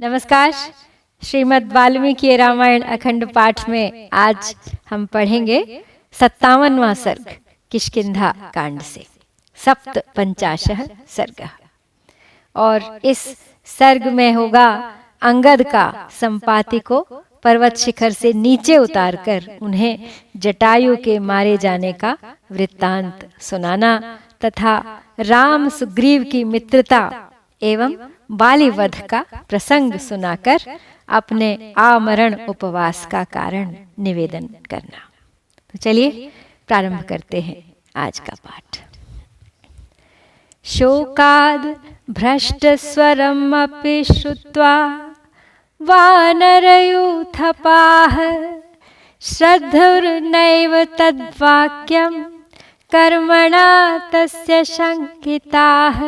नमस्कार। श्रीमद् वाल्मीकि रामायण अखंड पाठ में आज हम पढ़ेंगे 57वां सर्ग किष्किंधा कांड से सप्त पंचाशः सर्ग। और इस सर्ग में होगा अंगद का संपाति को पर्वत शिखर से नीचे उतारकर उन्हें जटायु के मारे जाने का वृत्तांत सुनाना तथा राम सुग्रीव की मित्रता एवं बाली वध का प्रसंग सुनाकर अपने आमरण उपवास का कारण निवेदन करना। तो चलिए प्रारंभ करते हैं आज का पाठ। शोकाद भ्रष्ट स्वरम अपि श्रुत्वा वानरयूथपाः श्रद्धुर्नैव तद्वाक्यं कर्मणा तस्य शंकिताः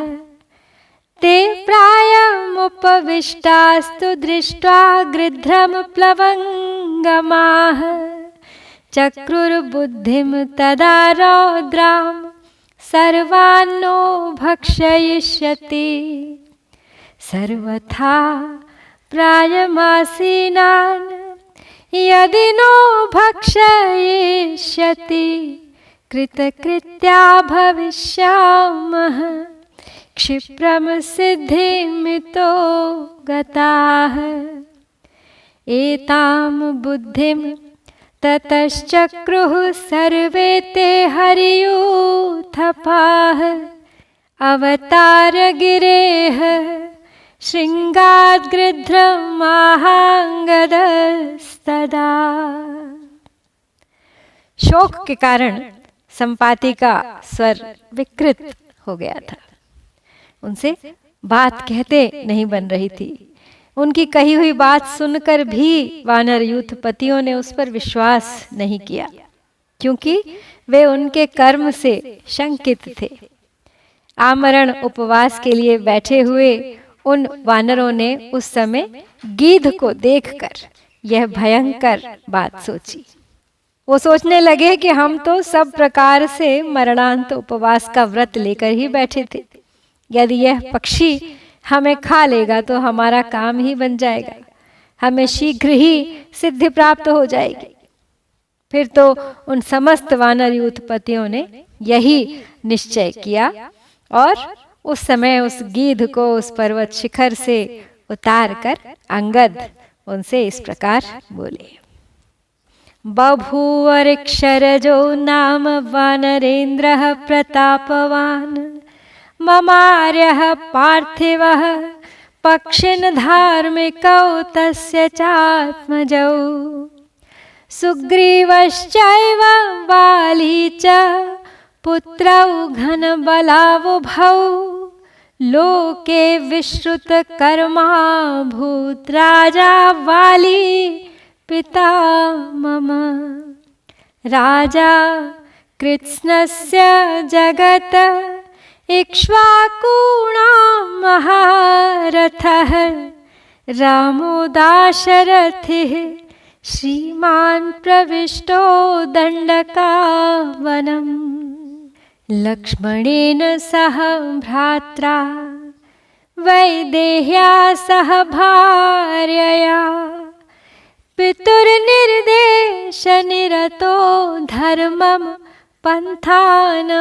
ते प्रायमुपविष्टास्तु दृष्ट्वा गृध्रं प्लवङ्गमाः चक्रुर्बुद्धिं तदा रौद्रां सर्वान्नो भक्षयिष्यति सर्वथा प्रायमासीनान् यदि नो भक्षयिष्यति कृतकृत्या भविष्यामः क्षिप्रम सिद्धिमितो गताः एतां बुद्धिं ततश्चक्रुः सर्वे ते हरियूथपाः अवतारगिरेः शृङ्गाद् गृध्रमाहाङ्गदस्तदा। शोक के कारण संपाति का स्वर विकृत हो गया था। उनसे बात कहते नहीं बन रही थी। उनकी कही हुई बात सुनकर भी वानर यूथपतियों ने उस पर विश्वास नहीं किया, क्योंकि वे उनके कर्म से शंकित थे। आमरण उपवास के लिए बैठे हुए उन वानरों ने उस समय गीध को देखकर यह भयंकर बात सोची। वो सोचने लगे कि हम तो सब प्रकार से मरणांत उपवास का व्रत लेकर ही बैठे थे। यदि यह पक्षी हमें खा लेगा तो हमारा काम ही बन जाएगा, हमें शीघ्र ही सिद्धि प्राप्त हो जाएगी। फिर तो उन समस्त वानर यूथपतियों ने यही निश्चय किया और उस समय उस गीध को उस पर्वत शिखर से उतारकर अंगद उनसे इस प्रकार बोले। बभूव ऋक्षरजो नाम वानरेन्द्रः प्रतापवान् ममार्यः पार्थिवः पक्षिन् धार्मिकौ तस्य चात्मजौ सुग्रीवश्चैव वाली च पुत्रौ घनबलावुभौ लोके विश्रुतकर्मा भूत् राजा वाली पिता मम राजा कृत्स्नस्य जगत् इक्ष्वाकूणां महारथः रामो दाशरथिः श्रीमान् प्रविष्टो दण्डकारवनं लक्ष्मणेन सह भ्रात्रा वैदेह्या सह भार्यया पितुर्निर्देशनिरतो धर्मं पन्थानमाश्रितः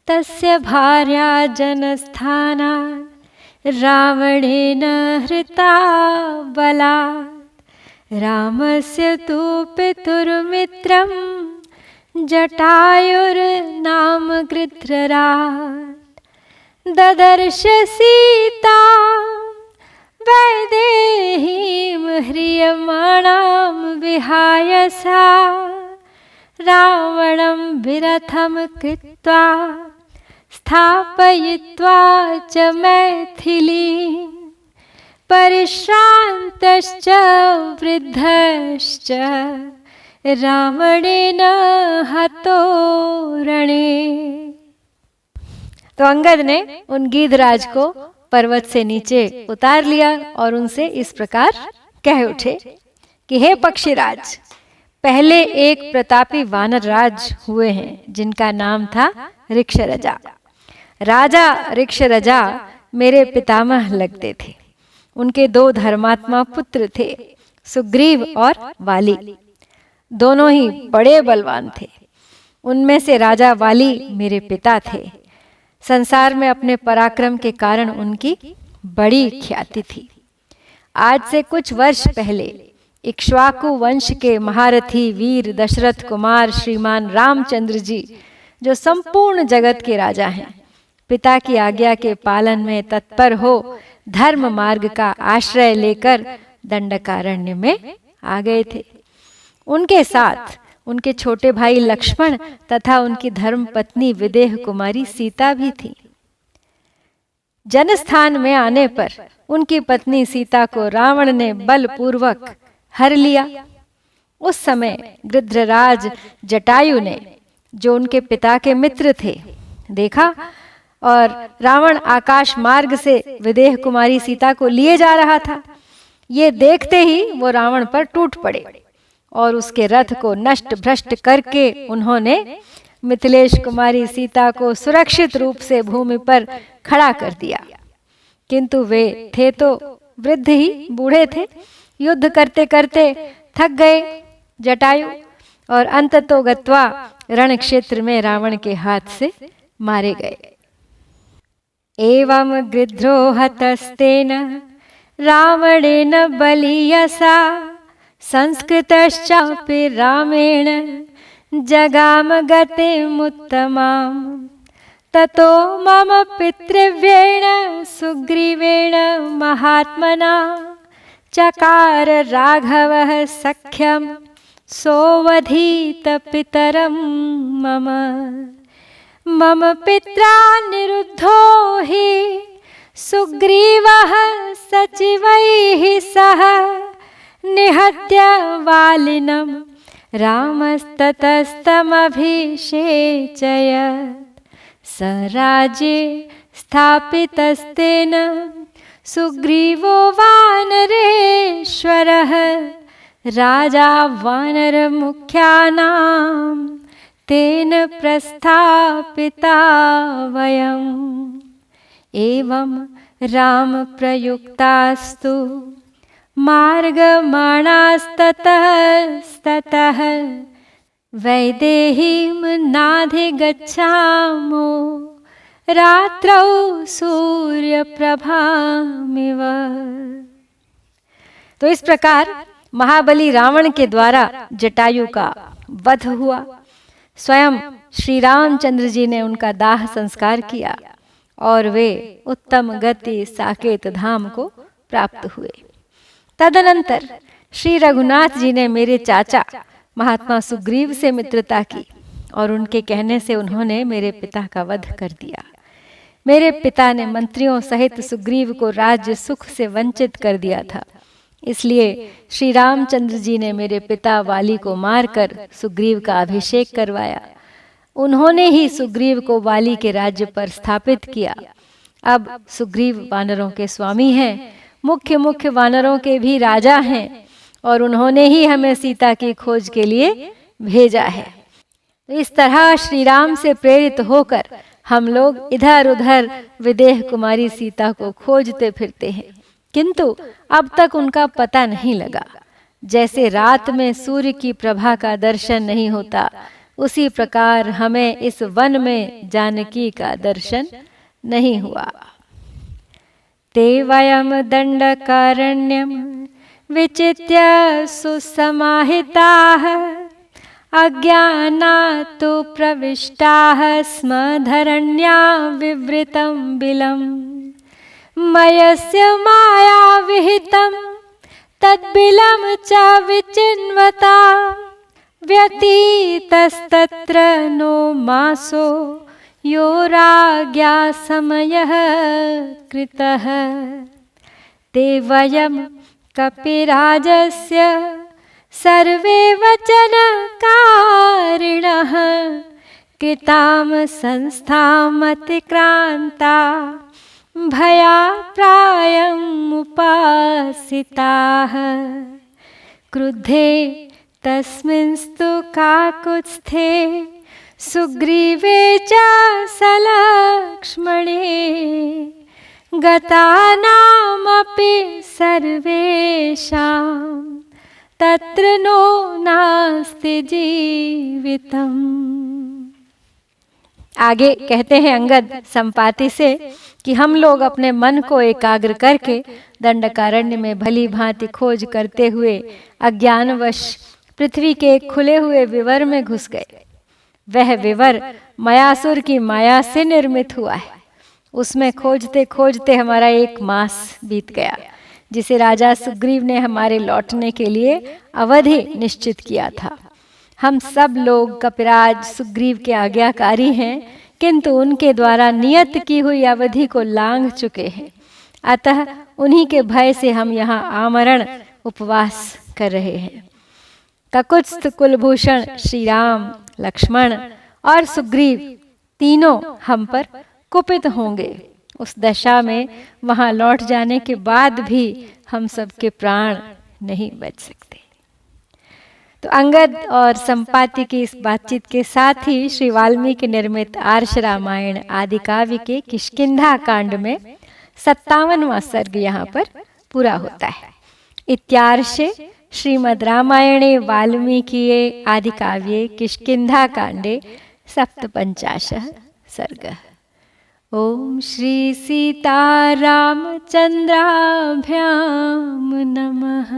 तस्य भार्या जनस्थानात् रावणेन हृता बलात् रामस्य तु पितुर्मित्रं जटायुर्नाम गृध्रराट् ददर्श सीता वैदेहीं ह्रियमाणां विहाय सा रावणं विरथं कृत्वा स्थापयित्वा च मैथिलीं परिश्रान्तश्च वृद्धश्च रावणेन हतो रणे। तो अंगद ने उन गीधराज को पर्वत से नीचे उतार लिया और उनसे इस प्रकार कह उठे कि हे पक्षीराज, पहले एक प्रतापी वानर राज हुए हैं जिनका नाम था ऋक्षरजा। राजा ऋक्षरजा मेरे पितामह लगते थे। उनके 2 धर्मात्मा पुत्र थे, सुग्रीव और वाली। दोनों ही बड़े बलवान थे। उनमें से राजा वाली मेरे पिता थे। संसार में अपने पराक्रम के कारण उनकी बड़ी ख्याति थी। आज से कुछ वर्ष पहले इक्ष्वाकु वंश के महारथी वीर दशरथ कुमार श्रीमान रामचंद्र जी, जो संपूर्ण जगत के राजा हैं, पिता की आज्ञा के पालन में तत्पर हो धर्म मार्ग का आश्रय लेकर दंडकारण्य में आ गए थे। उनके साथ उनके छोटे भाई लक्ष्मण तथा उनकी धर्म पत्नी विदेह कुमारी सीता भी थी। जनस्थान में आने पर उनकी पत्नी सीता को रावण ने बलपूर्वक हर लिया। उस समय गृध्रराज जटायु ने, जो उनके पिता के मित्र थे, देखा और रावण आकाश मार्ग से विदेह कुमारी सीता को लिए जा रहा था। ये देखते ही वो रावण पर टूट पड़े और उसके रथ को नष्ट भ्रष्ट करके उन्होंने मिथिलेश कुमारी सीता को सुरक्षित रूप से भूमि पर खड़ा कर दिया। किंतु वे थे तो वृद्ध ही, बूढ़े थे। युद्ध करते करते थक गए जटायु और अंततो गत्वा रण क्षेत्र में रावण के हाथ से मारे गए। एवं गृध्रो हतस्तेन रावणेन बलियसा संस्कृतश्चापि रामेण जगाम गतिमुत्तमाम्। ततो मम पितृव्येण सुग्रीवेण महात्मना चकार राघवः सख्यं सोऽवधीत पितरं मम। मम पित्रा निरुद्धो हि सुग्रीवः सचिवैः सह निहत्य वालिनं रामस्ततस्तमभिषेचयत्। स राज्ये स्थापितस्तेन सुग्रीवो वानरेश्वरः राजा वानरमुख्यानां तेन प्रस्थापिता वयम्। एवं राम प्रयुक्तास्तु मार्गमाणास्ततः वैदेहीं नाधिगच्छामो रात्रौ सूर्यप्रभामिव। तो इस प्रकार महाबली रावण के द्वारा जटायु का वध हुआ। स्वयं श्री रामचंद्र जी ने उनका दाह संस्कार किया और वे उत्तम गति साकेत धाम को प्राप्त हुए। तदनंतर श्री रघुनाथ जी ने मेरे चाचा महात्मा सुग्रीव से मित्रता की और उनके कहने से उन्होंने मेरे पिता का वध कर दिया। मेरे पिता ने मंत्रियों सहित सुग्रीव को राज्य सुख से वंचित कर दिया था। इसलिए श्री रामचंद्र जी ने मेरे पिता वाली को मारकर सुग्रीव का अभिषेक करवाया। उन्होंने ही सुग्रीव को वाली के राज्य पर स्थापित किया। अब सुग्रीव वानरों के स्वामी हैं, मुख्य मुख्य वानरों के भी राजा हैं और उन्होंने ही हमें सीता की खोज के लिए भेजा है। तो इस तरह श्री राम से प्रेरित होकर हम लोग इधर उधर विदेह कुमारी सीता को खोजते फिरते हैं, किंतु अब तक उनका पता नहीं लगा। जैसे रात में सूर्य की प्रभा का दर्शन नहीं होता, उसी प्रकार हमें इस वन में जानकी का दर्शन नहीं हुआ। ते वयम दंडकारण्यम विचित्य सुसमाहिताः अज्ञानातो प्रविष्टाः स्म धरण्या विवृतं बिलम्। मयस्य माया विहितं तद्बिलं च विचिन्वता व्यतीतस्तत्र नो मासो यो राज्ञा समयः कृतः। ते वयं कपिराजस्य सर्वे वचनकारिणः कृतां संस्थामतिक्रान्ता भयाप्रायमुपासिताः। क्रुद्धे तस्मिंस्तु काकुत्स्थे सुग्रीवे च सलक्ष्मणे गतानामपि सर्वेषां तत्र नो नास्ति जीवितम्। आगे कहते हैं अंगद संपाति से कि हम लोग अपने मन को एकाग्र करके दंडकारण्य में भली भांति खोज करते हुए अज्ञानवश पृथ्वी के एक खुले हुए विवर में घुस गए। वह विवर मायासुर की माया से निर्मित हुआ है। उसमें खोजते खोजते हमारा 1 मास बीत गया, जिसे राजा सुग्रीव ने हमारे लौटने के लिए अवधि निश्चित किया था। हम सब लोग कपिराज सुग्रीव के आज्ञाकारी हैं, किंतु उनके द्वारा नियत की हुई अवधि को लांघ चुके हैं। अतः उन्हीं के भय से हम यहाँ आमरण उपवास कर रहे हैं। ककुत्स्थ कुलभूषण श्री राम, लक्ष्मण और सुग्रीव तीनों हम पर कुपित होंगे। उस दशा में वहां लौट जाने के बाद भी हम सबके प्राण नहीं बच सकते। तो अंगद और संपाति की इस बातचीत के साथ ही श्री वाल्मीकि निर्मित आर्ष रामायण आदि काव्य के किष्किंधा कांड में 57वां सर्ग यहाँ पर पूरा होता है। इत्यार्षे श्रीमद् रामायणे वाल्मीकिये आदि काव्ये किष्किंधा कांडे 57 सर्गः। ओम श्री सीतारामचंद्राभ्याम नमः।